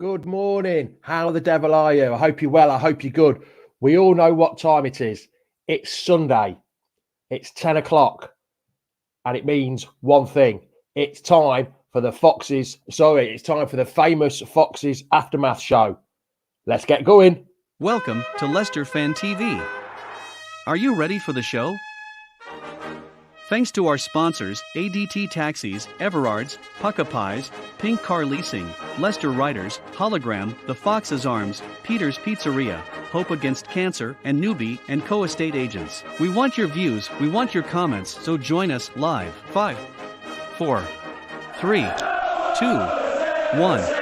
Good morning. How the devil are you? I hope you're well. I hope you're good. We all know what time it is. It's Sunday. It's 10 o'clock. And it means one thing. It's time for the Foxes. Sorry, it's time for the famous Foxes Aftermath show. Let's get going. Welcome to Leicester Fan TV. Are you ready for the show? Thanks to our sponsors, ADT Taxis, Everards, Pukka Pies, Pink Car Leasing, Leicester Riders, Hollogram, The Fox's Arms, Peter's Pizzeria, Hope Against Cancer, and Newby Co estate agents. We want your views, we want your comments, so join us live. 5, 4, 3, 2, 1.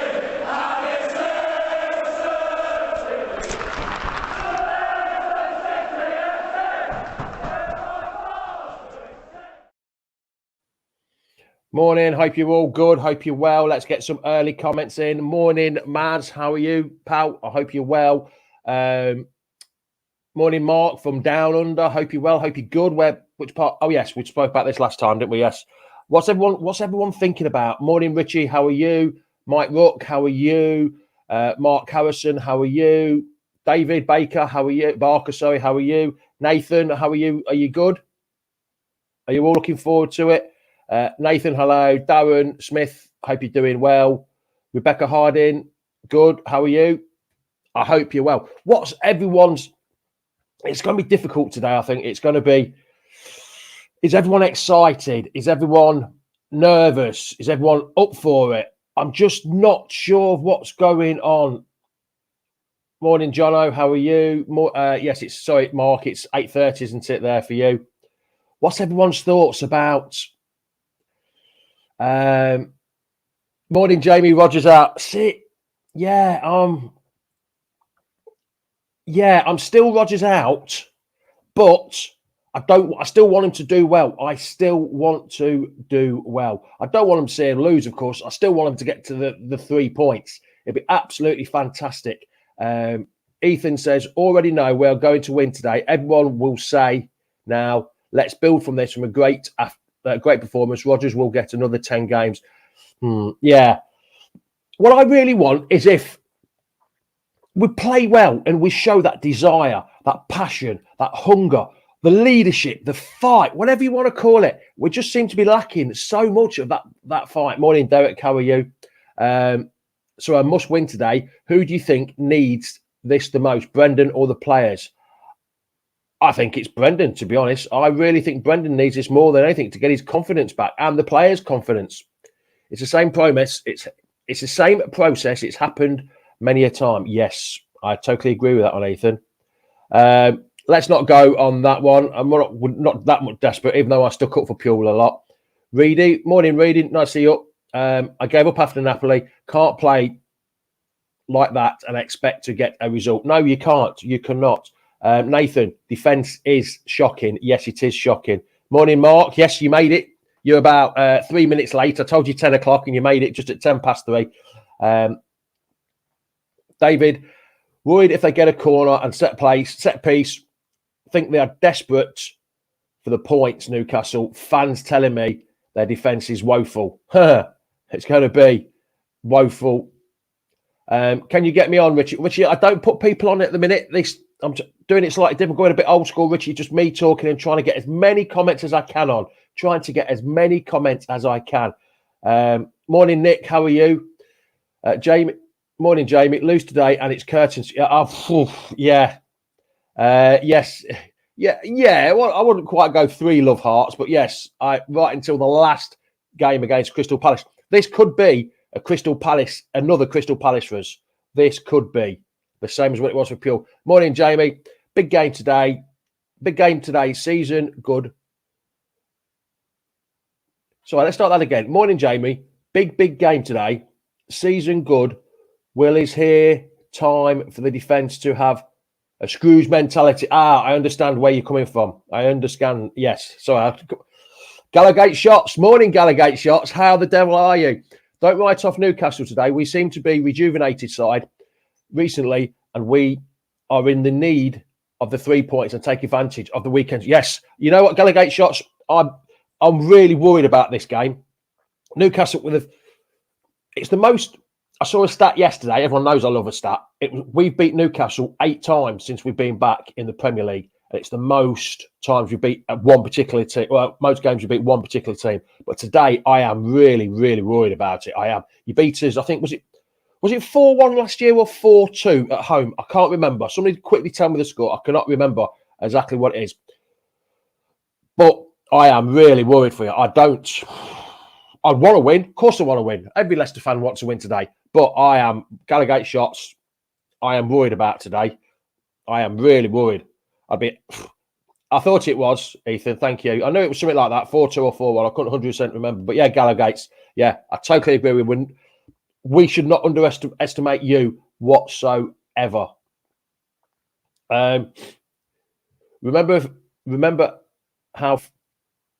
Morning. Hope you're all good. Hope you're well. Let's get some early comments in. Morning, Maz. How are you, pal? I hope you're well. Morning, Mark from Down Under. Hope you're well. Hope you're good. Which part? Oh, yes. We spoke about this last time, didn't we? Yes. What's everyone thinking about? Morning, Richie. How are you? Mike Rook. How are you? Mark Harrison. How are you? David Baker. How are you? Barker. Sorry. How are you? Nathan. How are you? Are you good? Are you all looking forward to it? Nathan, hello. Darren Smith, hope you're doing well. Rebecca Harding, good. How are you? I hope you're well. It's going to be difficult today, I think. It's going to be, is everyone excited? Is everyone nervous? Is everyone up for it? I'm just not sure of what's going on. Morning, Jono. How are you? Yes, Mark. It's 8:30, isn't it, there for you? What's everyone's thoughts about... morning, Jamie Rogers out. I'm still Rogers out, but I still want him to do well. I don't want him to see him lose, of course. I still want him to get to the 3 points. It'd be absolutely fantastic. Ethan says, already know we're going to win today. Everyone will say now, let's build from this, from a great performance. Rogers will get another 10 games. Yeah. What I really want is if we play well and we show that desire, that passion, that hunger, the leadership, the fight, whatever you want to call it. We just seem to be lacking so much of that fight. Morning, Derek. How are you? So I must win today. Who do you think needs this the most, Brendan or the players? I think it's Brendan, to be honest. I really think Brendan needs this more than anything to get his confidence back and the players' confidence. It's the same promise. It's the same process. It's happened many a time. Yes, I totally agree with that one, Ethan. Let's not go on that one. I'm not that much desperate, even though I stuck up for Pule a lot. Reedy, morning, Reedy. Nice to see you up. I gave up after Napoli. Can't play like that and expect to get a result. No, you can't. You cannot. Nathan, defence is shocking. Yes, it is shocking. Morning, Mark. Yes, you made it. You're about 3 minutes late. I told you 10 o'clock and you made it just at 10 past 3. David, worried if they get a corner and set piece. Think they are desperate for the points, Newcastle. Fans telling me their defence is woeful. It's going to be woeful. Can you get me on, Richie? Richie, I don't put people on at the minute. I'm doing it slightly different, going a bit old school, Richie, just me talking and trying to get as many comments as I can on. Trying to get as many comments as I can. Morning, Nick. How are you? Jamie. Morning, Jamie. Lose today and it's curtains. Yeah. Yes. Yeah. Well, I wouldn't quite go 3 love hearts, but yes, right until the last game against Crystal Palace. This could be another Crystal Palace for us. This could be the same as what it was for Pure. Morning, Jamie. Big game today. Season good. So let's start that again. Morning, Jamie. Big game today. Season good. Will is here. Time for the defence to have a Scrooge mentality. I understand where you're coming from. I understand. Yes. So Gallagate shots. Morning, Gallagate shots. How the devil are you? Don't write off Newcastle today. We seem to be rejuvenated side recently, and we are in the need of the 3 points and take advantage of the weekend. Yes. You know what, Gallagate shots? I'm really worried about this game. Newcastle it's the most I saw a stat yesterday. Everyone knows I love a stat. We've beat Newcastle 8 times since we've been back in the Premier League. And it's the most times we beat one particular team. Well, most games we beat one particular team. But today, I am really, really worried about it. I am. You beat us, I think, was it 4-1 last year or 4-2 at home? I can't remember. Somebody quickly tell me the score. I cannot remember exactly what it is. But I am really worried for you. I want to win. Of course I want to win. Every Leicester fan wants to win today. But I am, Gallagher shots, I am worried about today. I am really worried. I thought it was, Ethan, thank you. I knew it was something like that, 4-2 or 4-1. I couldn't 100% remember. But yeah, Gallagher, yeah, I totally agree with you. We should not underestimate you whatsoever. Remember how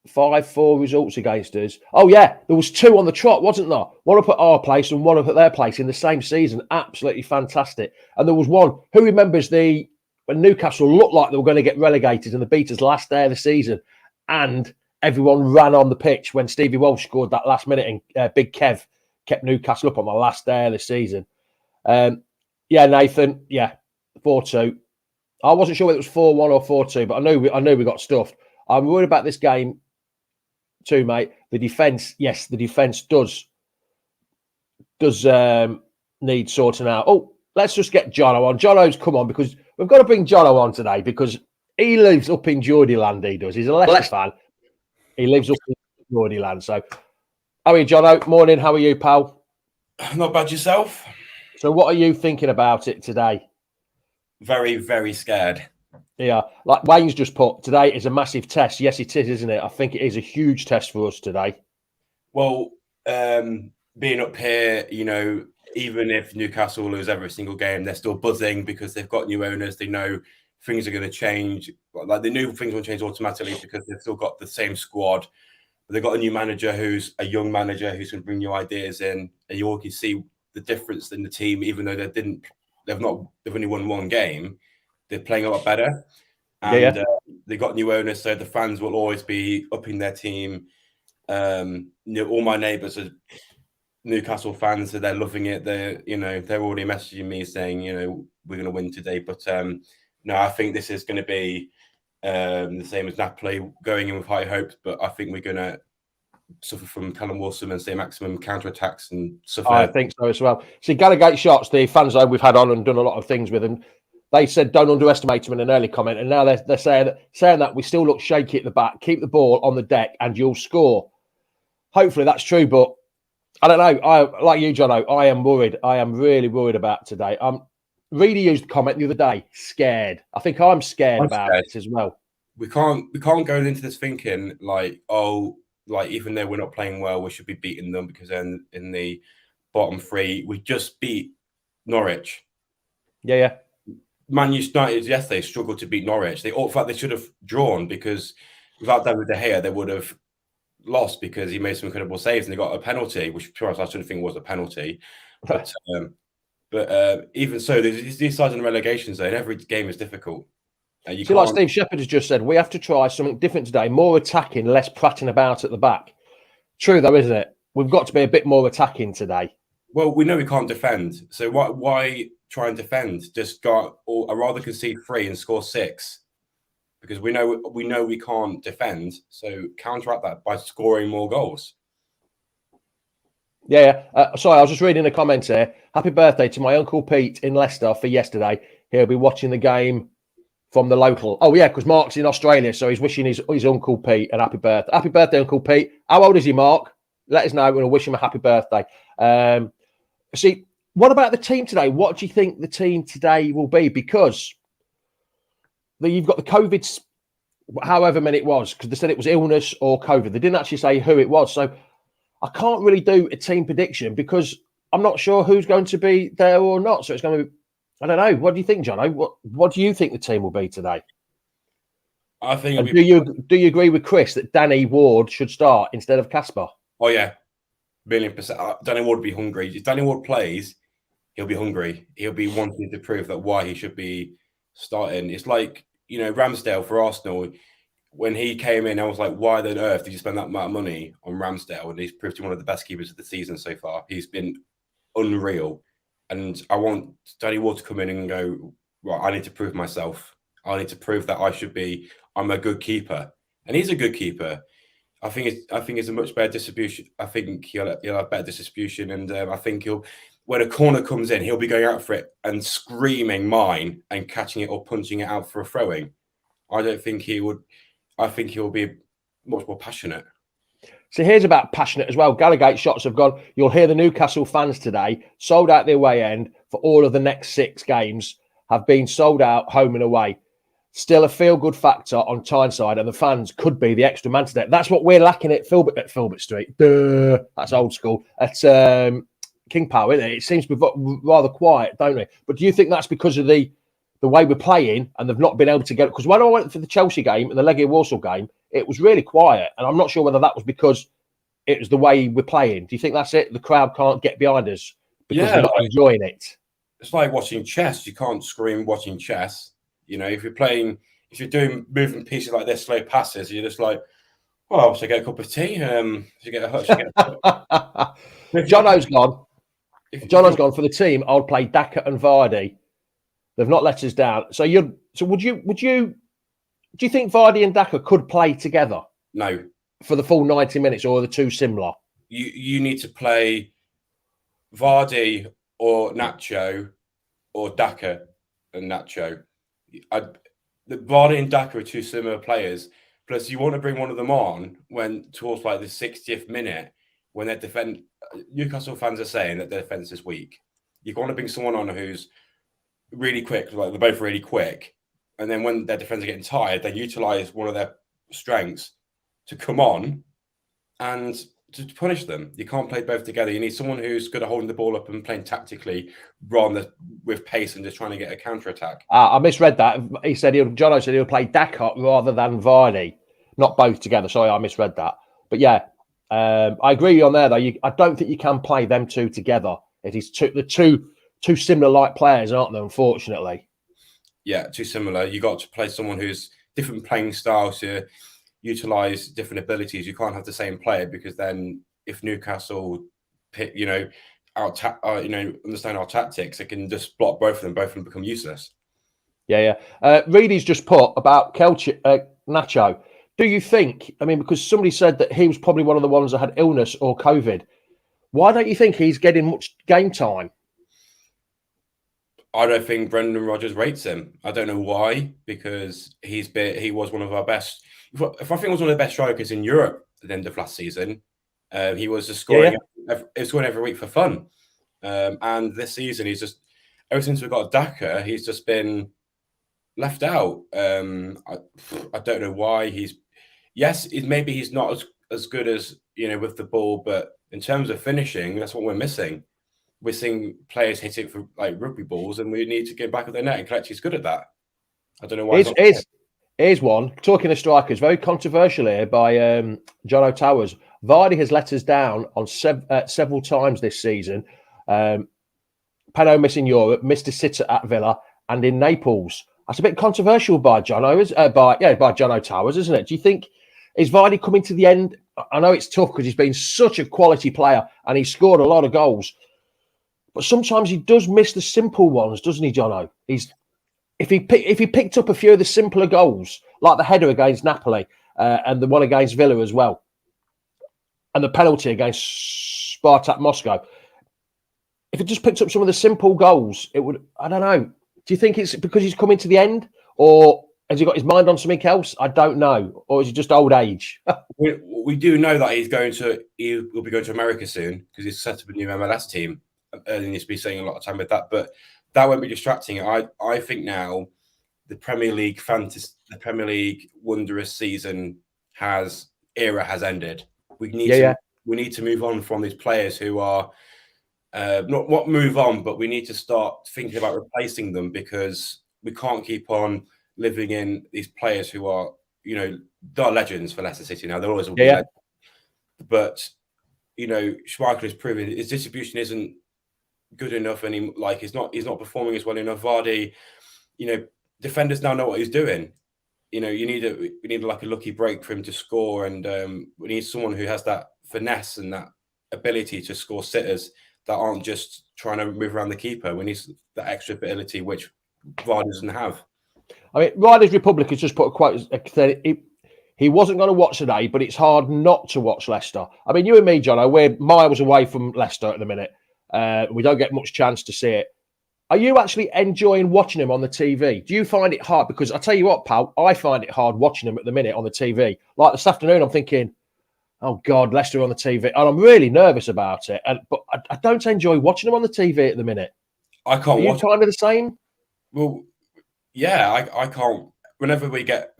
5-4 results against us. Oh yeah, there was 2 on the trot, wasn't there? One up at our place and one up at their place in the same season. Absolutely fantastic. And there was one. Who remembers when Newcastle looked like they were going to get relegated and the beat us last day of the season, and everyone ran on the pitch when Stevie Walsh scored that last minute and Big Kev kept Newcastle up on the last day of the season. Yeah, Nathan. Yeah, 4-2. I wasn't sure whether it was 4-1 or 4-2, but I knew we got stuffed. I'm worried about this game too, mate. The defence, yes, the defence does need sorting out. Oh, let's just get Jono on. Jono's come on because we've got to bring Jono on today because he lives up in Geordieland. He does. He's a Leicester fan. He lives up in Geordieland. So, how are you, Jono? Morning. How are you, pal? Not bad yourself. So, what are you thinking about it today? Very, very scared. Yeah, like Wayne's just put, today is a massive test. Yes, it is, isn't it? I think it is a huge test for us today. Well, being up here, even if Newcastle lose every single game, they're still buzzing because they've got new owners. They know things are going to change. Like they knew things will change automatically because they've still got the same squad. But they've got a new manager who's a young manager who's going to bring new ideas in, and you all can see the difference in the team. Even though they've only won one game, they're playing a lot better. And they got new owners, so the fans will always be upping their team. All my neighbours are Newcastle fans, so they're loving it. They're already messaging me saying, we're going to win today. But no, I think this is going to be the same as Napoli, going in with high hopes. But I think we're going to suffer from Callum Wilson and say maximum counter-attacks and suffer. I think so as well. See, Gallagher shots, the fans that we've had on and done a lot of things with, and they said don't underestimate him in an early comment, and now they're saying that we still look shaky at the back. Keep the ball on the deck and you'll score. Hopefully that's true, but I don't know. I like you, Jono. I am worried. I am really worried about today. Reedy used the comment the other day. Scared. I think I'm scared about it as well. We can't go into this thinking like, even though we're not playing well, we should be beating them because they're in the bottom 3. We just beat Norwich. Yeah. Man United yesterday struggled to beat Norwich. They should have drawn because without David De Gea, they would have lost because he made some incredible saves and they got a penalty, which to us I shouldn't think was a penalty. But even so, these sides in the relegation zone, every game is difficult. Like Steve Shepherd has just said, we have to try something different today, more attacking, less prattling about at the back. True though, isn't it? We've got to be a bit more attacking today. Well, we know we can't defend, so why try and defend? Just I'd rather concede 3 and score 6 because we know we can't defend. So counteract that by scoring more goals. Yeah. Sorry, I was just reading the comments here. Happy birthday to my Uncle Pete in Leicester for yesterday. He'll be watching the game from the local. Oh yeah, because Mark's in Australia, so he's wishing his Uncle Pete an happy birthday. Happy birthday, Uncle Pete. How old is he, Mark? Let us know. We're going to wish him a happy birthday. See, what about the team today? What do you think the team today will be? Because you've got the COVID, however many it was, because they said it was illness or COVID. They didn't actually say who it was. So I can't really do a team prediction because I'm not sure who's going to be there or not. So it's going to be, I don't know. What do you think, Jono? What do you think the team will be today? I think. Do you agree with Chris that Danny Ward should start instead of Casper? Oh yeah, 1,000,000%. Danny Ward will be hungry. If Danny Ward plays, he'll be hungry. He'll be wanting to prove that why he should be starting. It's like Ramsdale for Arsenal. When he came in, I was like, why on earth did you spend that amount of money on Ramsdale? And he's proved to be one of the best keepers of the season so far. He's been unreal. And I want Danny Ward to come in and go, right, I need to prove myself. I need to prove that I'm a good keeper. And he's a good keeper. I think it's a much better distribution. I think he'll have better distribution. And I think when a corner comes in, he'll be going out for it and screaming mine and catching it or punching it out for a throwing. I don't think he would. I think he'll be much more passionate. So here's about passionate as well. Gallagate shots have gone. You'll hear the Newcastle fans today sold out the away end for all of the next 6 games, have been sold out home and away. Still a feel-good factor on Tyneside, and the fans could be the extra man today. That's what we're lacking at Filbert Street. Duh, that's old school. At King Power, isn't it? It seems to be rather quiet, don't it? But do you think that's because of the way we're playing and they've not been able to get it? Because when I went for the Chelsea game and the Legia Warsaw game, it was really quiet. And I'm not sure whether that was because it was the way we're playing. Do you think that's it? The crowd can't get behind us because they're not enjoying it. It's like watching chess. You can't scream watching chess. You know, if you're doing moving pieces like this, slow passes, you're just like, well, should I get a cup of tea? Should I get a Jono's gone. Jono's gone for the team. I would play Daka and Vardy. They've not let us down. So would you do you think Vardy and Daka could play together? No. For the full 90 minutes, or are the two similar? You need to play Vardy or Nacho or Daka and Nacho. The Vardy and Daka are two similar players. Plus, you want to bring one of them on when towards like the 60th minute when their defense. Newcastle fans are saying that their defense is weak. You want to bring someone on who's really quick, like they're both really quick, and then when their defense are getting tired, they utilize one of their strengths to come on and to punish them. You can't play both together. You need someone who's good at holding the ball up and playing tactically rather than with pace and just trying to get a counter attack. I misread that. Jono said he'll play Daka rather than Vardy, not both together. Sorry, I misread that. But yeah, I agree on there though. I don't think you can play them two together. It is the two similar like players, aren't they? Unfortunately. Yeah, too similar. You got to play someone who's different playing style to utilize different abilities. You can't have the same player because then if Newcastle, understand our tactics, it can just block both of them. Both of them become useless. Yeah. Reedy's just put about Nacho. Do you think? I mean, because somebody said that he was probably one of the ones that had illness or COVID. Why don't you think he's getting much game time? I don't think Brendan Rodgers rates him. I don't know why, because he was one of our best. If I think he was one of the best strikers in Europe at the end of last season, he was just scoring. Yeah. He was scoring every week for fun. And this season, he's just ever since we got Daka, he's just been left out. I don't know why. Maybe he's not as good as with the ball, but in terms of finishing, that's what we're missing. We're seeing players hit it for like rugby balls, and we need to get back at their net. And Kelechi's good at that. I don't know why. Here's one. Talking of strikers, very controversial here by John O'Towers. Vardy has let us down on several times this season. Peno missing Europe, missed a sitter at Villa and in Naples. That's a bit controversial by John O'Towers, isn't it? Do you think is Vardy coming to the end? I know it's tough because he's been such a quality player and he's scored a lot of goals. But sometimes he does miss the simple ones, doesn't he, Jono? If he picked up a few of the simpler goals, like the header against Napoli and the one against Villa as well, and the penalty against Spartak Moscow, if he just picked up some of the simple goals, it would. I don't know. Do you think it's because he's coming to the end, or has he got his mind on something else? I don't know, or is it just old age? we do know that he will be going to America soon because he's set up a new MLS team. And he's been spending a lot of time with that, but that won't be distracting. I think now the Premier League wondrous season has ended. We need to move on from these players who are not move on, but we need to start thinking about replacing them because we can't keep on living in these players who are they're legends for Leicester City now. They're always will be legends. But Schmeichel is proving his distribution isn't good enough, and he's not performing as well enough. Vardy, defenders now know what he's doing. We need like a lucky break for him to score, and we need someone who has that finesse and that ability to score sitters that aren't just trying to move around the keeper. We need that extra ability, which VAR doesn't have. I mean, Riders Republic has just put a quote. He wasn't going to watch today, but it's hard not to watch Leicester. I mean, you and me, John, we're miles away from Leicester at the minute. We don't get much chance to see it. Are you actually enjoying watching him on the TV? Do you find it hard? Because I tell you what, pal, I find it hard watching him at the minute on the TV. Like this afternoon, I'm thinking, oh God, Leicester on the TV, and I'm really nervous about it. But I don't enjoy watching him on the TV at the minute. I can't. Are you kind of the same? Well, yeah, I can't. Whenever we get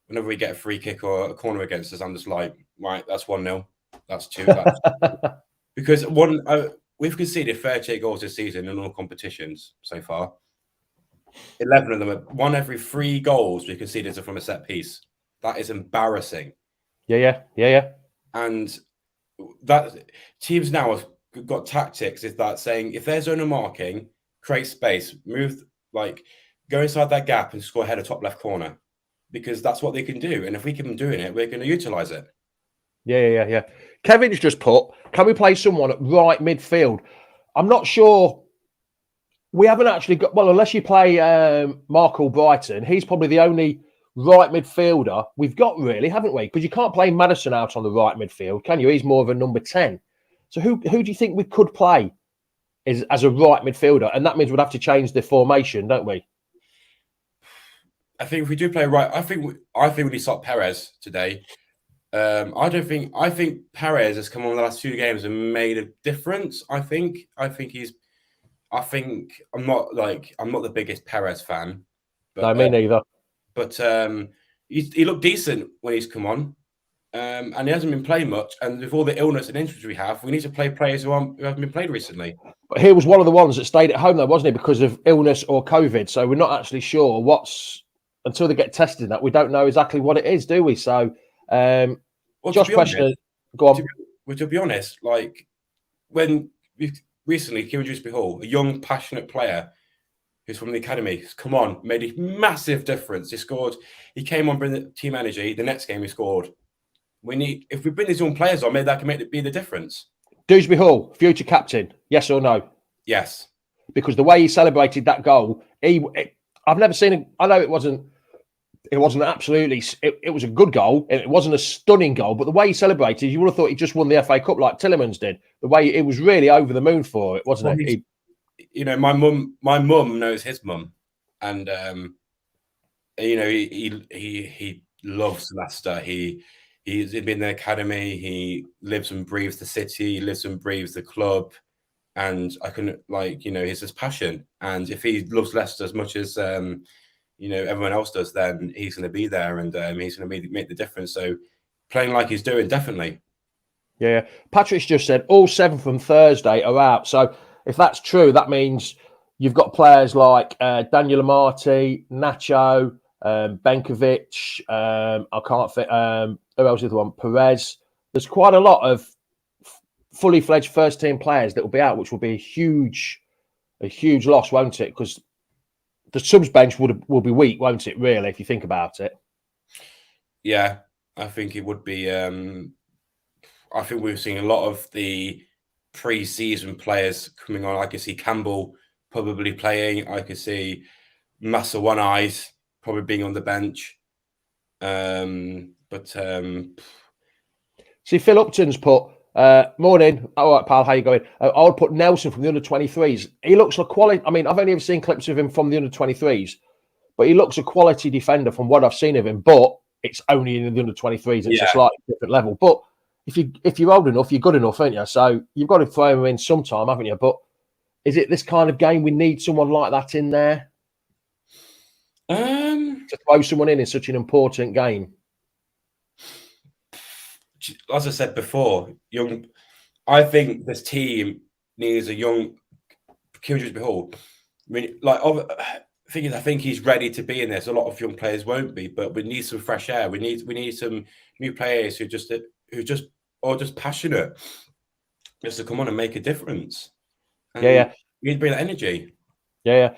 whenever we get a free kick or a corner against us, I'm just like, right, that's 1-0, that's 2. Because we've conceded 38 goals this season in all competitions so far. 11 of them, 1 every 3 goals we conceded are from a set piece. That is embarrassing. Yeah. And that teams now have got tactics. Is that saying if there's zone marking, create space, move, like go inside that gap and score ahead of top left corner, because that's what they can do. And if we keep them doing it, we're going to utilize it. Yeah. Kevin's just put, can we play someone at right midfield? I'm not sure. We haven't actually got, well, unless you play Mark Albrighton, he's probably the only right midfielder we've got, really, haven't we? Because you can't play Maddison out on the right midfield, can you? He's more of a number 10. So who do you think we could play as a right midfielder? And that means we'd have to change the formation, don't we? I think if we do play right, I think we need to start Perez today. I think Perez has come on the last 2 games and made a difference. I'm not the biggest Perez fan. But, no, me neither. But he looked decent when he's come on, and he hasn't been playing much. And with all the illness and injuries we have, we need to play players who haven't been played recently. But he was one of the ones that stayed at home, though, wasn't he, because of illness or COVID? So we're not actually sure until they get tested. That we don't know exactly what it is, do we? So, Josh question. Go on. To be honest, like when recently, Kieran Dewsbury Hall, a young, passionate player who's from the academy, has come on, made a massive difference. He scored. He came on, bring the team energy. The next game, he scored. If we bring these young players on, maybe that can be the difference. Dewsbury Hall, future captain, yes or no? Yes. Because the way he celebrated that goal, I've never seen it. I know it wasn't absolutely. It was a good goal. It wasn't a stunning goal, but the way he celebrated, you would have thought he just won the FA Cup like Tillemans did. The way it was really over the moon for it, wasn't it? My mum knows his mum, and he loves Leicester. He's been in the academy. He lives and breathes the city. He lives and breathes the club, and I can it's his passion. And if he loves Leicester as much as everyone else does, then he's going to be there, and he's going to make the difference. So playing like he's doing, definitely. Yeah. Patrick's just said all 7 from Thursday are out. So if that's true, that means you've got players like Daniel Amati, Nacho, Benkovic. I can't fit. Who else is the one? Perez. There's quite a lot of fully fledged first team players that will be out, which will be a huge loss, won't it? Because the subs bench will be weak, won't it? Really, if you think about it. Yeah, I think it would be. I think we've seen a lot of the pre-season players coming on. I could see Campbell probably playing. I could see Massa One Eyes probably being on the bench. See, Phil Upton's put. Morning. All right, pal. How you going? I would put Nelson from the under-23s. He looks like quality. I mean, I've only ever seen clips of him from the under-23s, but he looks a quality defender from what I've seen of him. But it's only in the under-23s. It's a slightly different level. But if you're old enough, you're good enough, aren't you? So you've got to throw him in sometime, haven't you? But is it this kind of game we need someone like that in there? To throw someone in such an important game. As I said before, I think this team needs a young Kieran Hall. I mean, I think he's ready to be in this. A lot of young players won't be, but we need some fresh air. We need some new players who are just passionate, just to come on and make a difference. And we need to bring that energy. Yeah.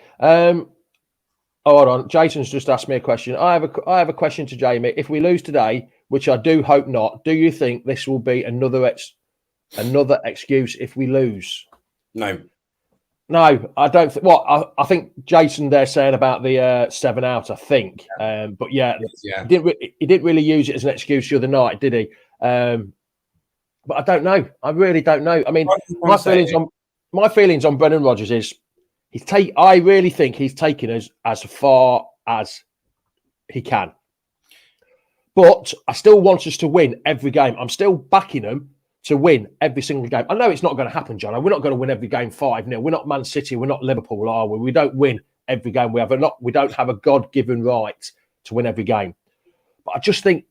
Hold on. Jason's just asked me a question. I have a question to Jamie. If we lose today, which I do hope not, do you think this will be another another excuse if we lose? No. No, I don't. I think Jason there saying about the 7 out. I think, but yeah, he didn't really use it as an excuse the other night, did he? But I don't know. I really don't know. I mean, my feelings on Brendan Rodgers is I really think he's taken us as far as he can. But I still want us to win every game. I'm still backing them to win every single game. I know it's not going to happen, John. We're not going to win every game 5-0. We're not Man City. We're not Liverpool, are we? We don't win every game. We don't have a God-given right to win every game. But I just think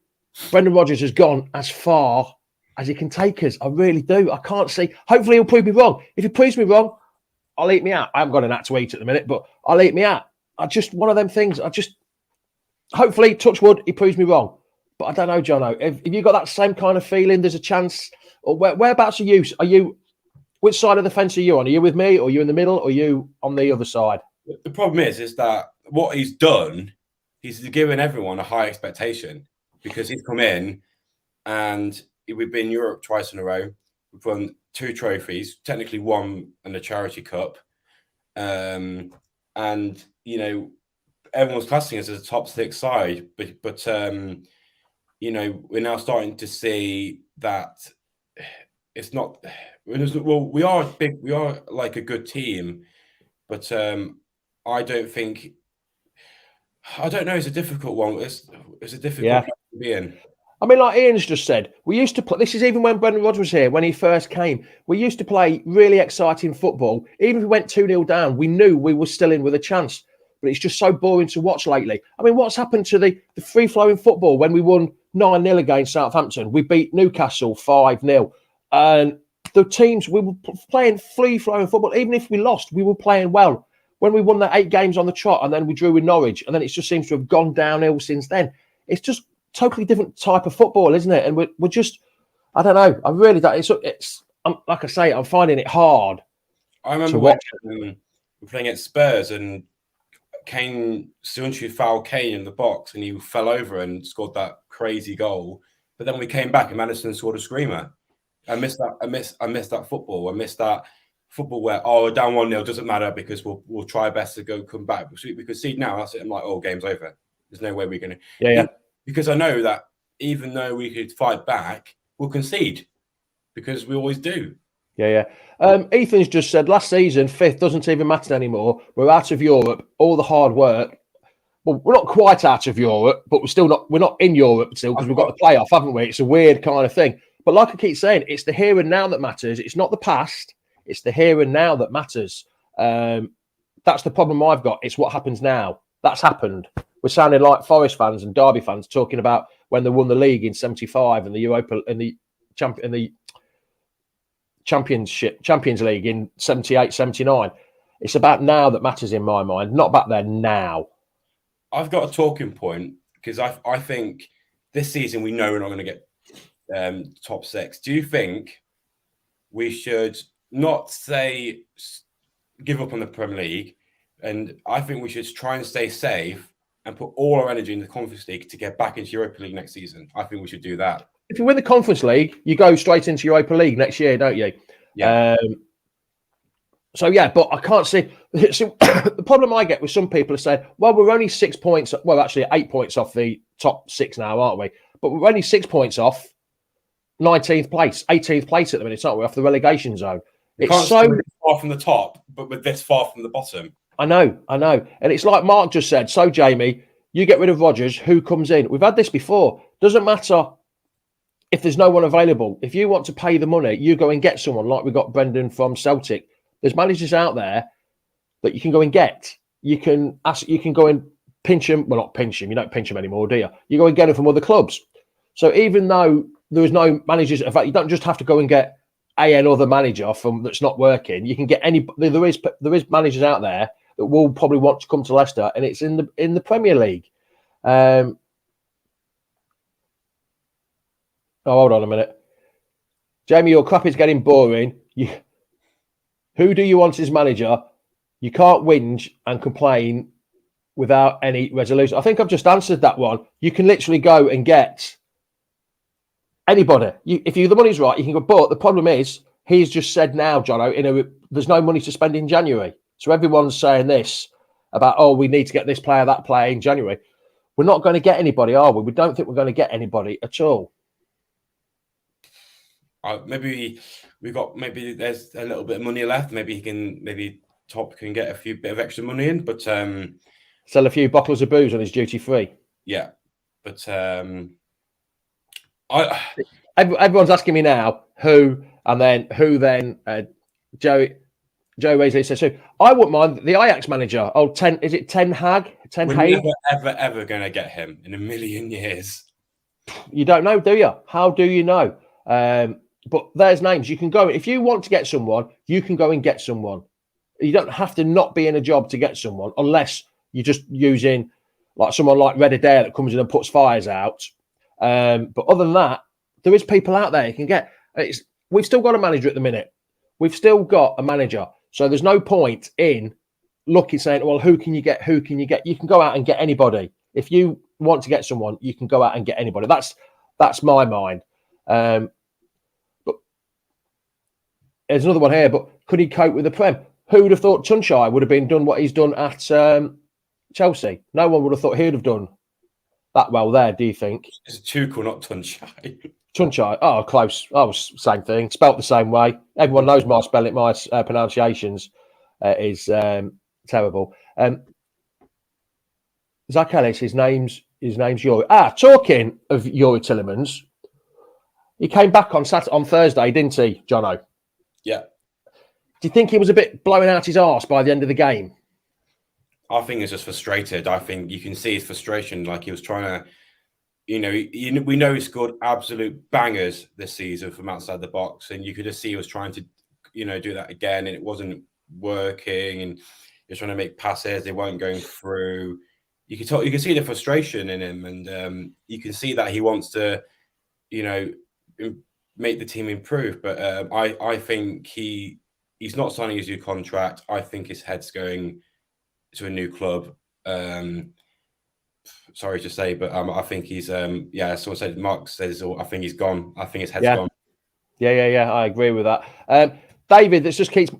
Brendan Rodgers has gone as far as he can take us. I really do. I can't see. Hopefully he'll prove me wrong. If he proves me wrong, I'll eat me out. I haven't got an act to eat at the minute, but I'll eat me out. One of them things. Hopefully, touch wood, he proves me wrong. But I don't know, Jono. If you got that same kind of feeling, there's a chance. Or whereabouts are you? Which side of the fence are you on? Are you with me, or are you in the middle, or are you on the other side? The problem is that what he's done, he's given everyone a high expectation because he's come in and we've been in Europe twice in a row. We've won 2 trophies, technically 1 and a charity cup. And, everyone's classing us as a top 6 side, but we're now starting to see that it's not. Well, we are big. We are like a good team, but I don't think. I don't know. It's a difficult one. It's a difficult place to be in. I mean, like Ian's just said, we used to play. This is even when Brendan Rodgers was here, when he first came. We used to play really exciting football. Even if we went 2-0 down, we knew we were still in with a chance. But it's just so boring to watch lately. I mean, what's happened to the free-flowing football when we won 9-0 against Southampton? We beat Newcastle 5-0. And the teams, we were playing free-flowing football. Even if we lost, we were playing well. When we won the 8 games on the trot and then we drew with Norwich, and then it just seems to have gone downhill since then. It's just totally different type of football, isn't it? And we're just, I don't know. I really don't. It's like I say, I'm finding it hard. I remember when we were playing at Spurs and Kane, Sunchu fouled Kane in the box and he fell over and scored that crazy goal. But then we came back and Madison scored a screamer. I missed that. I missed that football. I missed that football where down 1-0 doesn't matter because we'll try best to come back. We could see now. That's it. I'm like, game's over. There's no way we're gonna. Yeah. Because I know that even though we could fight back, we'll concede because we always do. Yeah. Ethan's just said last season, 5th doesn't even matter anymore. We're out of Europe. All the hard work. Well, we're not quite out of Europe, but we're not in Europe still because we've got the playoff, haven't we? It's a weird kind of thing. But like I keep saying, it's the here and now that matters. It's not the past. It's the here and now that matters. That's the problem I've got. It's what happens now. That's happened. We're sounding like Forest fans and Derby fans talking about when they won the league in '75 and the Europa in the Champions League in 78, 79. It's about now that matters in my mind, not back there now. I've got a talking point because I think this season we know we're not going to get top 6. Do you think we should not say give up on the Premier League? And I think we should try and stay safe and put all our energy in the Conference League to get back into Europa League next season. I think we should do that. If you win the Conference League, you go straight into Europa League next year, don't you? Yeah. But I can't see. So the problem I get with some people are saying, well, we're only 6 points. Well, actually 8 points off the top 6 now, aren't we? But we're only 6 points off 19th place, 18th place at the minute, aren't we? Off the relegation zone. It's so far from the top, but we're this far from the bottom. I know. And it's like Mark just said. So, Jamie, you get rid of Rodgers, who comes in? We've had this before. Doesn't matter if there's no one available. If you want to pay the money, you go and get someone like we got Brendan from Celtic. There's managers out there that you can go and get. You can go and pinch them. Well, not pinch them. You don't pinch them anymore, do you? You go and get them from other clubs. So even though there is no managers, in fact, you don't just have to go and get another manager from that's not working. You can get any. There is managers out there that will probably want to come to Leicester, and it's in the Premier League. Hold on a minute. Jamie, your crap is getting boring. Who do you want as manager? You can't whinge and complain without any resolution. I think I've just answered that one. You can literally go and get Anybody. The money's right, you can go. But the problem is, he's just said now, Jono, there's no money to spend in January. So everyone's saying this about, oh, we need to get this player, that player in January. We're not going to get anybody, are we? We don't think we're going to get anybody at all. Maybe there's a little bit of money left. Maybe Top can get a bit of extra money in, but sell a few bottles of booze on his duty free. Yeah, but everyone's asking me now who then Joe Raisley says who. I wouldn't mind the Ajax manager. Is it Ten Hag? We're never ever going to get him in a million years. You don't know, do you? How do you know? But there's names. You can go. If you want to get someone, you can go and get someone. You don't have to not be in a job to get someone unless you're just using like someone like Red Adair that comes in and puts fires out. But other than that, there is people out there you can get. We've still got a manager at the minute. We've still got a manager. So there's no point in saying, well, who can you get? Who can you get? You can go out and get anybody. If you want to get someone, you can go out and get anybody. That's my mind. But there's another one here. But could he cope with the Prem? Who would have thought Tunchai would have been done what he's done at Chelsea? No one would have thought he'd have done that well there. Do you think? It's Tuchel, not Tunchai. Tunchai. Oh, close. Oh, same thing. Spelt the same way. Everyone knows my spelling. My pronunciations is terrible. Zach Ellis. His name's Yuri. Talking of Yuri Tillemans, he came back on Thursday, didn't he, Jono? Yeah. Do you think he was a bit blowing out his arse by the end of the game? I think he's just frustrated. I think you can see his frustration. Like he was trying to, we know he scored absolute bangers this season from outside the box, and you could just see he was trying to, do that again, and it wasn't working. And he was trying to make passes; they weren't going through. You can see the frustration in him, and you can see that he wants to, make the team improve. But I think he's not signing his new contract. I think his head's going to a new club. Sorry to say, but I think he's someone said, Mark says, I think he's gone. I think his head's gone. Yeah. I agree with that. David, that just keeps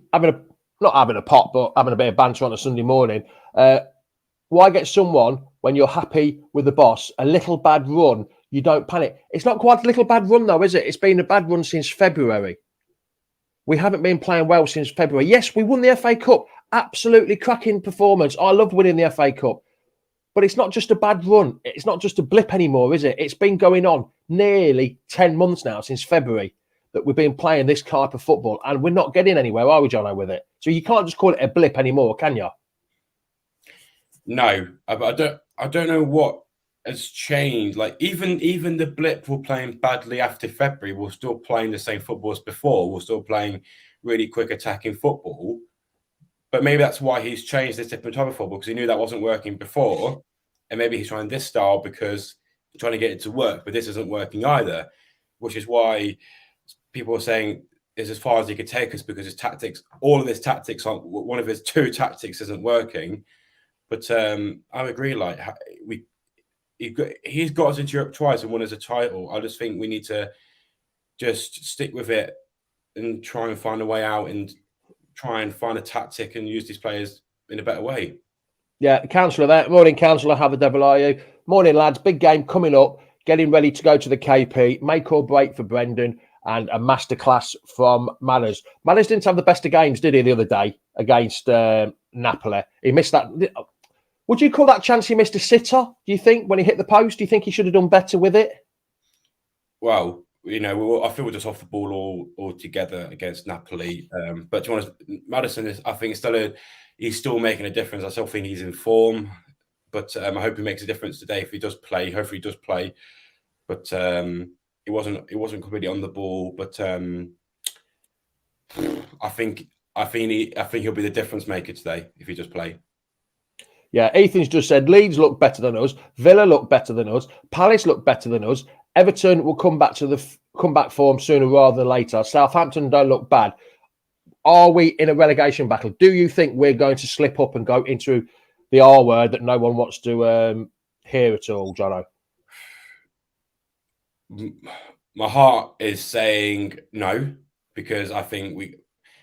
not having a pop, but having a bit of banter on a Sunday morning. Why get someone when you're happy with the boss? A little bad run, you don't panic. It's not quite a little bad run though, is it? It's been a bad run since February. We haven't been playing well since February. Yes, we won the FA Cup. Absolutely cracking performance. I love winning the FA Cup. But it's not just a bad run. It's not just a blip anymore, is it? It's been going on nearly 10 months now since February that we've been playing this type of football, and we're not getting anywhere, are we, Jono, with it? So you can't just call it a blip anymore, can you? No, I don't know what has changed. Like even the blip we're playing badly after February, we're still playing the same football as before. We're still playing really quick attacking football. But maybe that's why he's changed this different type of football, because he knew that wasn't working before. And maybe he's trying this style because he's trying to get it to work, but this isn't working either, which is why people are saying is as far as he could take us, because his tactics, all of his tactics, one of his two tactics isn't working. But I agree, like he's got us into Europe twice and won us a title. I just think we need to just stick with it and try and find a way out and try and find a tactic and use these players in a better way. Yeah, Councillor there. Morning, Councillor. How the devil are you? Morning, lads. Big game coming up. Getting ready to go to the KP. Make or break for Brendan, and a masterclass from Manners. Manners didn't have the best of games, did he, the other day against Napoli? He missed that. Would you call that chance he missed a sitter, do you think, when he hit the post? Do you think he should have done better with it? Well, I feel we're just off the ball altogether against Napoli. But to be honest, Maddison I think he's still making a difference. I still think he's in form, but I hope he makes a difference today if he does play. Hopefully he does play. But it wasn't completely on the ball. But I think he'll be the difference maker today if he does play. Yeah, Ethan's just said Leeds look better than us, Villa look better than us, Palace look better than us. Everton will come back to the comeback form sooner rather than later. Southampton don't look bad. Are we in a relegation battle? Do you think we're going to slip up and go into the R word that no one wants to hear at all, Jono? My heart is saying no, because I think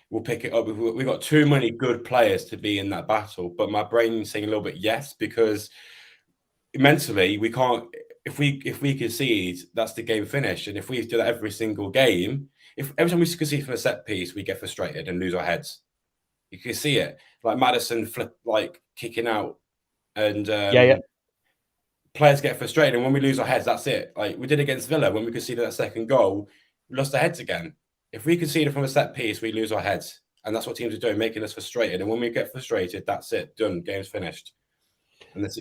we'll pick it up. We've got too many good players to be in that battle, but my brain's saying a little bit yes, because mentally we can't. If we concede, that's the game finished. And if we do that every single game, if every time we concede from a set piece, we get frustrated and lose our heads. You can see it, like Maddison kicking out, and players get frustrated. And when we lose our heads, that's it. Like we did against Villa when we conceded that second goal, we lost our heads again. If we concede from a set piece, we lose our heads, and that's what teams are doing, making us frustrated. And when we get frustrated, that's it, done. Game's finished. And that's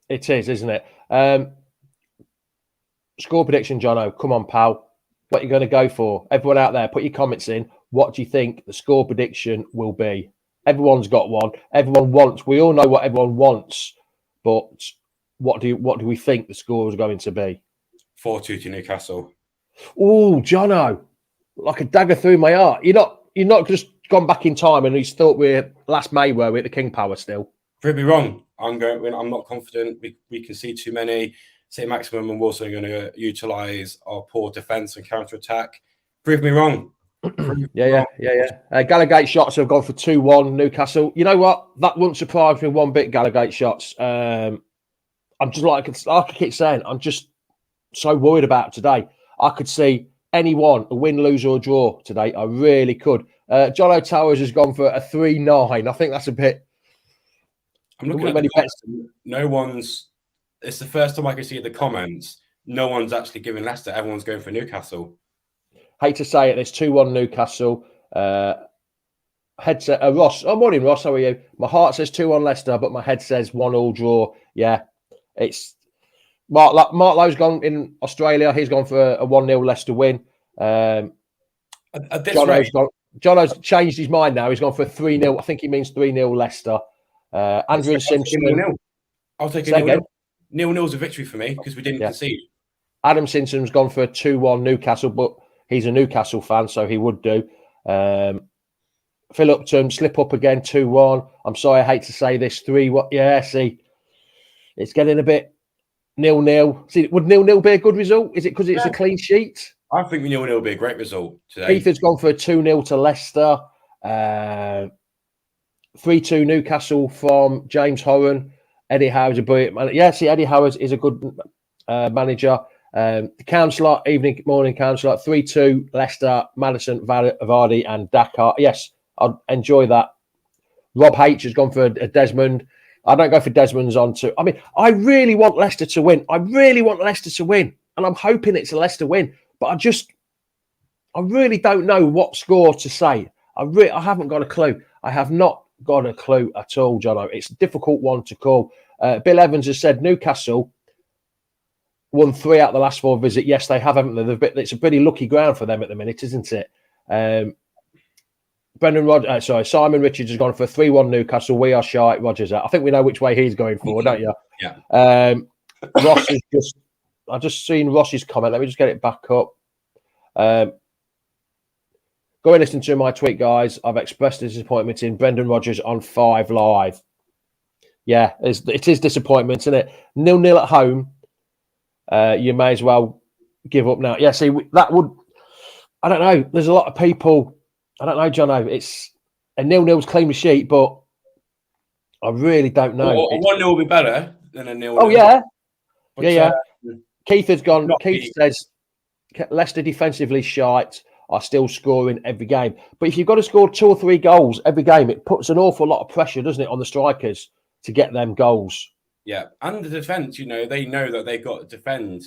it is, isn't it? Score prediction, Jono. Come on, pal. What are you going to go for? Everyone out there, put your comments in. What do you think the score prediction will be? Everyone's got one. Everyone wants. We all know what everyone wants, but what do we think the score is going to be? 4-2 to Newcastle. Oh, Jono, like a dagger through my heart. You're not just gone back in time and you thought we're last May, were we at the King Power still? Prove me wrong. I'm not confident. We can see too many. Say maximum, and we're also going to utilise our poor defence and counter attack. Prove me wrong. Yeah. Gallagher shots have gone for 2-1 Newcastle. You know what? That wouldn't surprise me one bit. Gallagher shots. I'm just like I keep saying. I'm just so worried about today. I could see anyone a win, lose, or draw today. I really could. John O'Towers has gone for a 3-9. I think that's a bit. I'm looking at many bets. No one's. It's the first time I can see the comments. No one's actually giving Leicester. Everyone's going for Newcastle. Hate to say it. There's 2-1 Newcastle. Headset. Ross. Oh, morning, Ross. How are you? My heart says 2-1 Leicester, but my head says 1-1 draw. Yeah, it's. Mark Lowe's gone in Australia. He's gone for a 1-0 Leicester win. Jono's changed his mind now. He's gone for a 3-0. I think he means 3-0 Leicester. Andrew Simpson. I'll take a 0-0. 0-0's a victory for me because we didn't concede. Adam Simpson's gone for a 2-1 Newcastle, but he's a Newcastle fan, so he would do. Phil Upton, slip up again, 2-1. I'm sorry, I hate to say this. 3-1. Yeah, see, it's getting a bit 0-0. See, would 0-0 be a good result? Is it because it's a clean sheet? I think 0-0 will be a great result today. Keith has gone for a 2-0 to Leicester. 3-2 Newcastle from James Horan. Eddie Howe's a brilliant manager. Yeah, see, Eddie Howe is a good manager. The councillor, morning councillor, 3-2 Leicester, Madison, Vardy, and Dakar. Yes, I'd enjoy that. Rob H has gone for a Desmond. I don't go for Desmond's on to. I mean, I really want Leicester to win. And I'm hoping it's a Leicester win. But I really don't know what score to say. I haven't got a clue. I have not got a clue at all, Jono. It's a difficult one to call. Bill Evans has said Newcastle won 3 out of the last 4 visits. Yes, they have, haven't they? It's a pretty lucky ground for them at the minute, isn't it? Simon Richards has gone for 3-1 Newcastle. We are shy. Rogers out. I think we know which way he's going for, don't you? Yeah. Ross is I've just seen Ross's comment. Let me just get it back up. Go and listen to my tweet, guys. I've expressed disappointment in Brendan Rodgers on 5 Live. Yeah, it is disappointment, isn't it? 0-0 at home. You may as well give up now. Yeah, see, that would. I don't know. There's a lot of people. I don't know, Jono. It's a 0-0's clean sheet, but I really don't know. A 1-0 will be better than a 0-0. Oh yeah, but, Keith has gone. Keith says Leicester defensively shite. Are still scoring every game. But if you've got to score 2 or 3 goals every game, it puts an awful lot of pressure, doesn't it, on the strikers to get them goals. Yeah, and the defence, they know that they've got to defend.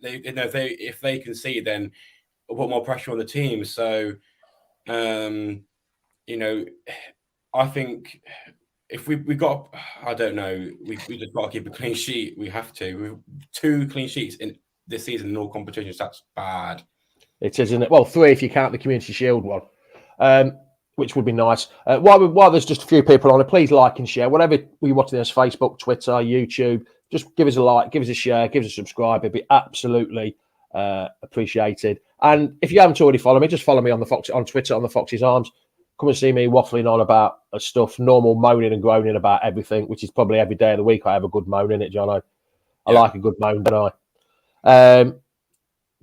If they concede, then it'll put more pressure on the team. So, I think if we got, I don't know, we just got to keep a clean sheet. We have to. We've 2 clean sheets in this season in all competitions. That's bad. It is, isn't it? Well, 3 if you count the Community Shield one, which would be nice. While there's just a few people on it, please like and share. Whatever you're watching this, Facebook, Twitter, YouTube, just give us a like, give us a share, give us a subscribe. It'd be absolutely appreciated. And if you haven't already followed me, just follow me on Twitter on the Fox's Arms. Come and see me waffling on about stuff, normal moaning and groaning about everything, which is probably every day of the week I have a good moan in it, Jono. I like a good moan, don't I?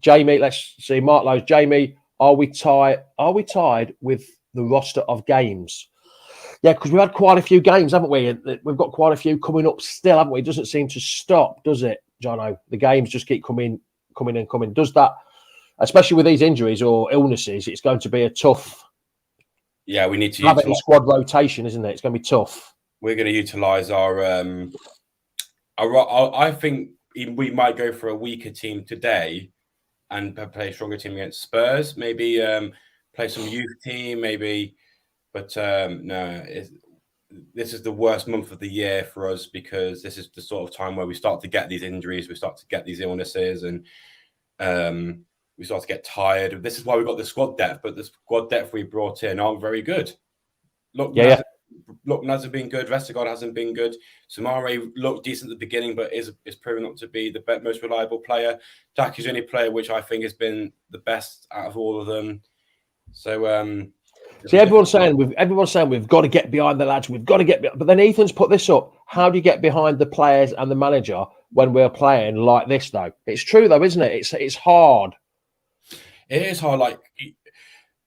Jamie, let's see. Mark Lowe's. Jamie, are we tied? Are we tied with the roster of games? Yeah, because we've had quite a few games, haven't we? And we've got quite a few coming up still, haven't we? It doesn't seem to stop, does it, Jono? The games just keep coming. Does that, especially with these injuries or illnesses, it's going to be a tough. Yeah, we need to have a squad rotation, isn't it? It's going to be tough. We're going to utilise our. I think we might go for a weaker team today, and play a stronger team against Spurs. Maybe play some youth team, maybe. But no, this is the worst month of the year for us because this is the sort of time where we start to get these injuries, we start to get these illnesses, and we start to get tired. This is why we got the squad depth, but the squad depth we brought in aren't very good. Look, Naz has been good. Vestergaard hasn't been good. Samare looked decent at the beginning, but is proven not to be the most reliable player. Jack is the only player which I think has been the best out of all of them. So, see, everyone's saying we've got to get behind the lads. We've got to get, but then Ethan's put this up. How do you get behind the players and the manager when we're playing like this? Though it's true, though, isn't it? It's hard. It is hard. Like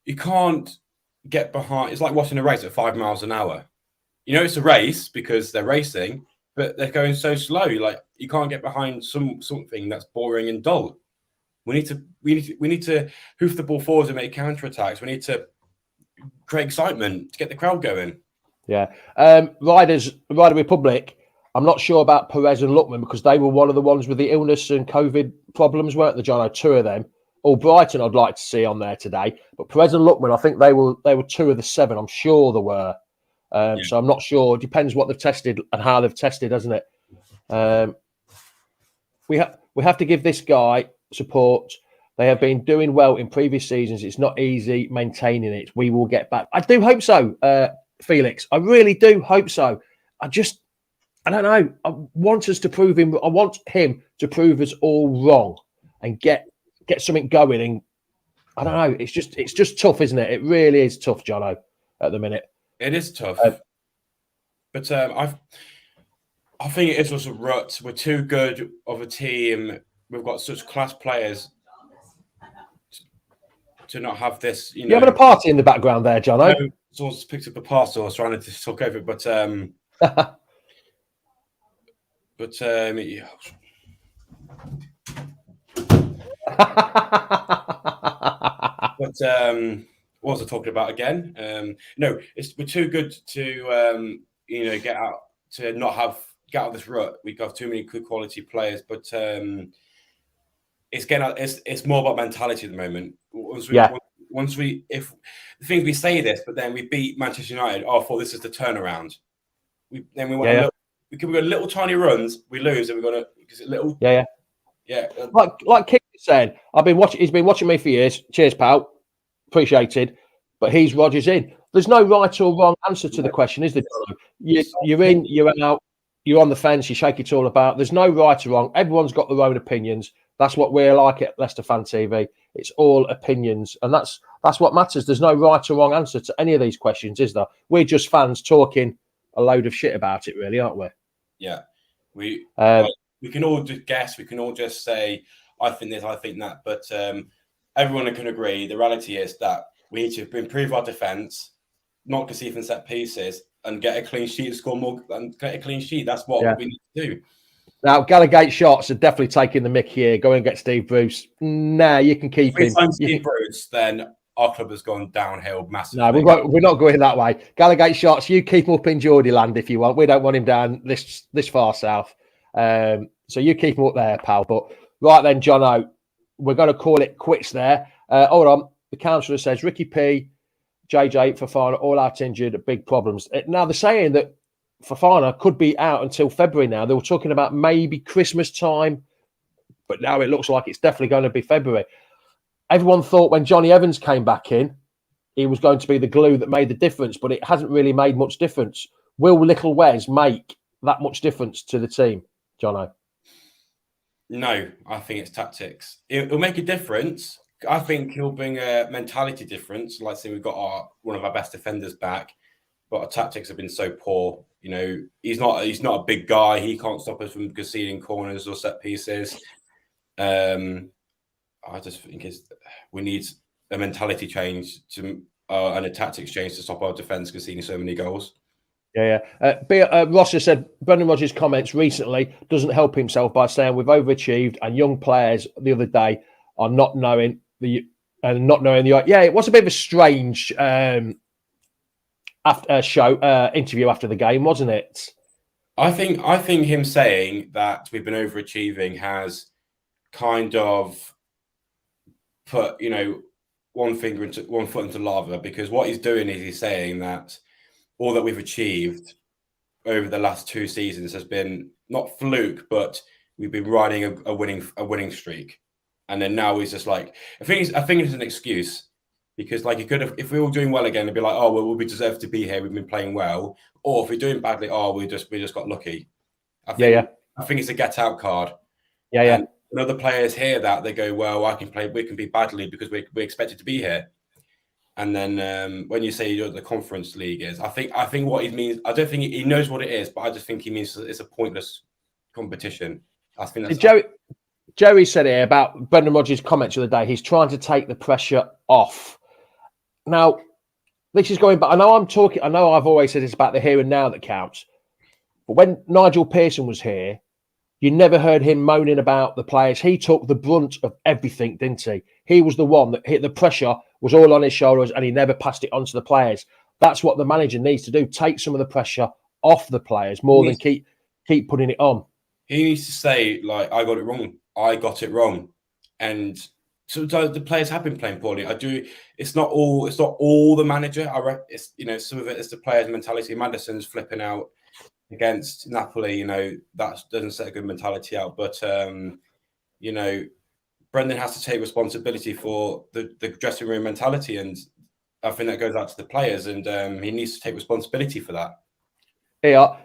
you can't get behind. It's like watching a race at 5 miles an hour. You know, it's a race because they're racing, but they're going so slow. Like you can't get behind something that's boring and dull. We need to hoof the ball forward and make counterattacks. We need to create excitement to get the crowd going. Yeah. Rider Republic, I'm not sure about Perez and Lookman because they were one of the ones with the illness and COVID problems, weren't they, John? Two of them. Or Brighton I'd like to see on there today. But Perez and Lookman, I think they were 2 of the 7. I'm sure there were. So I'm not sure. It depends what they've tested and how they've tested, doesn't it? We have to give this guy support. They have been doing well in previous seasons. It's not easy maintaining it. We will get back. I do hope so, Felix. I really do hope so. I don't know. I want us to prove him. I want him to prove us all wrong and get something going. And I don't know. It's just tough, isn't it? It really is tough, Jono, at the minute. It is tough. But I think it is also a rut. We're too good of a team. We've got such class players to not have this. You having a party in the background there, Jono? No, someone's picked up a parcel. I was trying to talk over it, but yeah. What was I talking about again? No, we're too good to get out of this rut. We have too many good quality players, but it's more about mentality at the moment. If the things we say this, but then we beat Manchester United. Oh, I thought this is the turnaround. We can go little tiny runs, we lose, and we're gonna little. Yeah. Like King said, he's been watching me for years. Cheers, pal. Appreciated. But he's Rodgers in. There's no right or wrong answer to the question, is there? You're in, you're out, you're on the fence, you shake it all about. There's no right or wrong. Everyone's got their own opinions. That's what we're like at Leicester Fan TV. It's all opinions, and that's what matters. There's no right or wrong answer to any of these questions, is there? We're just fans talking a load of shit about it, really, aren't we? Yeah, we can all just guess. We can all just say, I think this, I think that. But everyone can agree. The reality is that we need to improve our defence, not concede from set pieces, and get a clean sheet, score more, and get a clean sheet. That's what we need to do. Now, Gallagate shots are definitely taking the mick here. Go and get Steve Bruce. Nah, you can keep him. Steve Bruce, then our club has gone downhill massively. No, we're not going that way. Gallagate shots, you keep him up in Geordie land if you want. We don't want him down this far south. So you keep him up there, pal. But right then, Jono, we're going to call it quits there. Hold on. The councillor says Ricky P, JJ, Fofana, all out injured, big problems. Now, they're saying that Fofana could be out until February now. They were talking about maybe Christmas time, but now it looks like it's definitely going to be February. Everyone thought when Johnny Evans came back in, he was going to be the glue that made the difference, but it hasn't really made much difference. Will Little Wes make that much difference to the team, Jono? No, I think it's tactics. It'll make a difference. I think he'll bring a mentality difference. Like say we've got one of our best defenders back, but our tactics have been so poor. You know, he's not a big guy. He can't stop us from conceding corners or set pieces. I just think we need a mentality change to and a tactics change to stop our defence conceding so many goals. Yeah. Ross has said Brendan Rodgers' comments recently doesn't help himself by saying we've overachieved and young players the other day are not knowing the. Yeah, it was a bit of a strange interview after the game, wasn't it? I think him saying that we've been overachieving has kind of put one foot into lava, because what he's doing is he's saying that all that we've achieved over the last 2 seasons has been not fluke, but we've been riding a winning streak. And then now he's just like, I think it's an excuse, because like he could have, if we were doing well again, it'd be like, oh well, we deserve to be here. We've been playing well. Or if we're doing badly, oh we just got lucky. I think it's a get out card. Yeah. And other players hear that, they go, well, we can be badly because we expected to be here. And then when you say the Conference League is, I think what he means, I don't think he knows what it is, but I just think he means it's a pointless competition. I think that's Jerry said here about Brendan Rodgers' comments of the day. He's trying to take the pressure off. Now, this is going back. I know I've always said it's about the here and now that counts. But when Nigel Pearson was here, you never heard him moaning about the players. He took the brunt of everything, didn't he? He was the one that hit the pressure, was all on his shoulders, and he never passed it on to the players. That's what the manager needs to do. Take some of the pressure off the players more than keep putting it on. He needs to say, like, I got it wrong. And so the players have been playing poorly. It's not all the manager. It's some of it is the players' mentality. Maddison's flipping out against Napoli, that doesn't set a good mentality out. But Brendan has to take responsibility for the dressing room mentality, and I think that goes out to the players, and he needs to take responsibility for that. Yeah,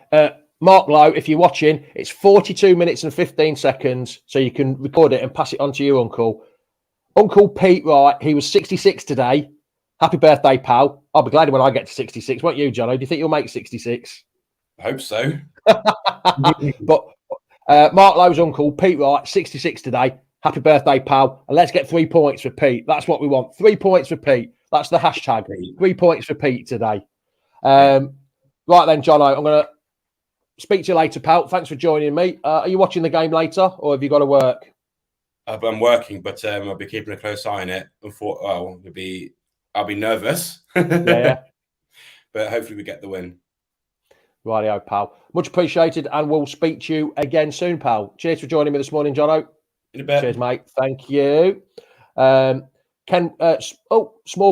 Mark Lowe, if you're watching, it's 42 minutes and 15 seconds, so you can record it and pass it on to your uncle. Uncle Pete Wright, he was 66 today. Happy birthday, pal. I'll be glad when I get to 66, won't you, Jono? Do you think you'll make 66? I hope so. But Mark Lowe's uncle, Pete Wright, 66 today. Happy birthday, pal. And let's get 3 points for Pete. That's what we want. 3 points for Pete. That's the hashtag. 3 points for Pete today. Right then, Jono, I'm going to speak to you later, pal. Thanks for joining me. Are you watching the game later, or have you got to work? I'm working, but I'll be keeping a close eye on it. I'll be nervous. Yeah. But hopefully we get the win. Rightio, pal. Much appreciated, and we'll speak to you again soon, pal. Cheers for joining me this morning, Jono. In a bit. Cheers, mate. Thank you. Small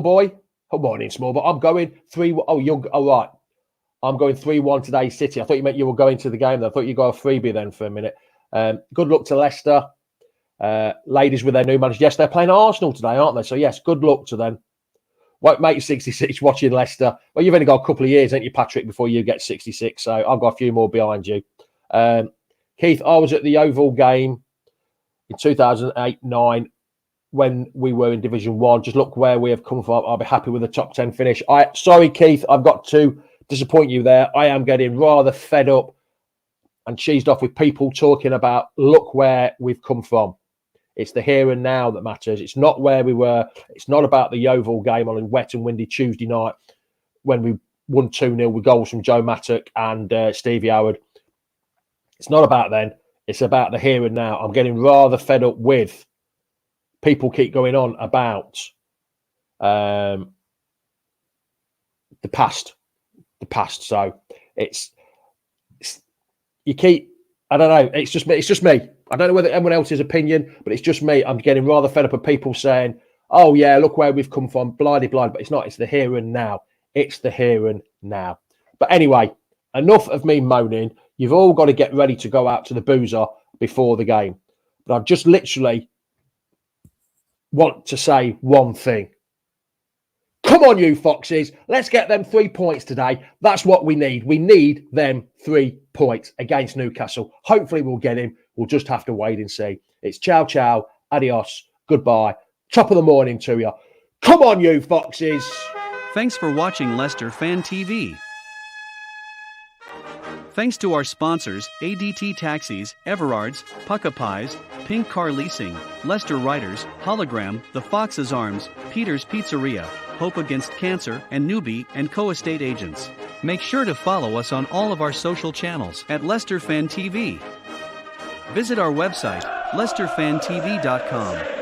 boy. Good morning, small boy. I'm going 3-1. Oh, you're all right. I'm going 3-1 today, City. I thought you meant you were going to the game, though. I thought you got a freebie then for a minute. Good luck to Leicester. Ladies with their new manager. Yes, they're playing Arsenal today, aren't they? So, yes, good luck to them. Won't make you 66 watching Leicester. Well, you've only got a couple of years, ain't you, Patrick, before you get 66. So I've got a few more behind you. Keith, I was at the Oval game in 2008-9 when we were in Division 1. Just look where we have come from. I'll be happy with the top 10 finish. Sorry, Keith, I've got to disappoint you there. I am getting rather fed up and cheesed off with people talking about look where we've come from. It's the here and now that matters. It's not where we were. It's not about the Yeovil game on a wet and windy Tuesday night when we won 2-0 with goals from Joe Mattock and Stevie Howard. It's not about then. It's about the here and now. I'm getting rather fed up with people keep going on about the past. So it's you keep. I don't know. It's just me. It's just me. I don't know whether anyone else's opinion, but it's just me. I'm getting rather fed up of people saying, "Oh yeah, look where we've come from." Blindy. But it's not. It's the here and now. It's the here and now. But anyway, enough of me moaning. You've all got to get ready to go out to the boozer before the game. But I've just literally want to say one thing. Come on, you Foxes. Let's get them 3 points today. That's what we need. We need them 3 points against Newcastle. Hopefully we'll get him. We'll just have to wait and see. It's ciao, ciao, adios, goodbye. Top of the morning to you. Come on, you Foxes. Thanks for watching Leicester Fan TV. Thanks to our sponsors, ADT Taxis, Everards, Pukka Pies, Pink Car Leasing, Leicester Riders, Hollogram, The Fox's Arms, Peter's Pizzeria, Hope Against Cancer, and Newby Co estate agents. Make sure to follow us on all of our social channels at Leicester Fan TV. Visit our website, leicesterfantv.com.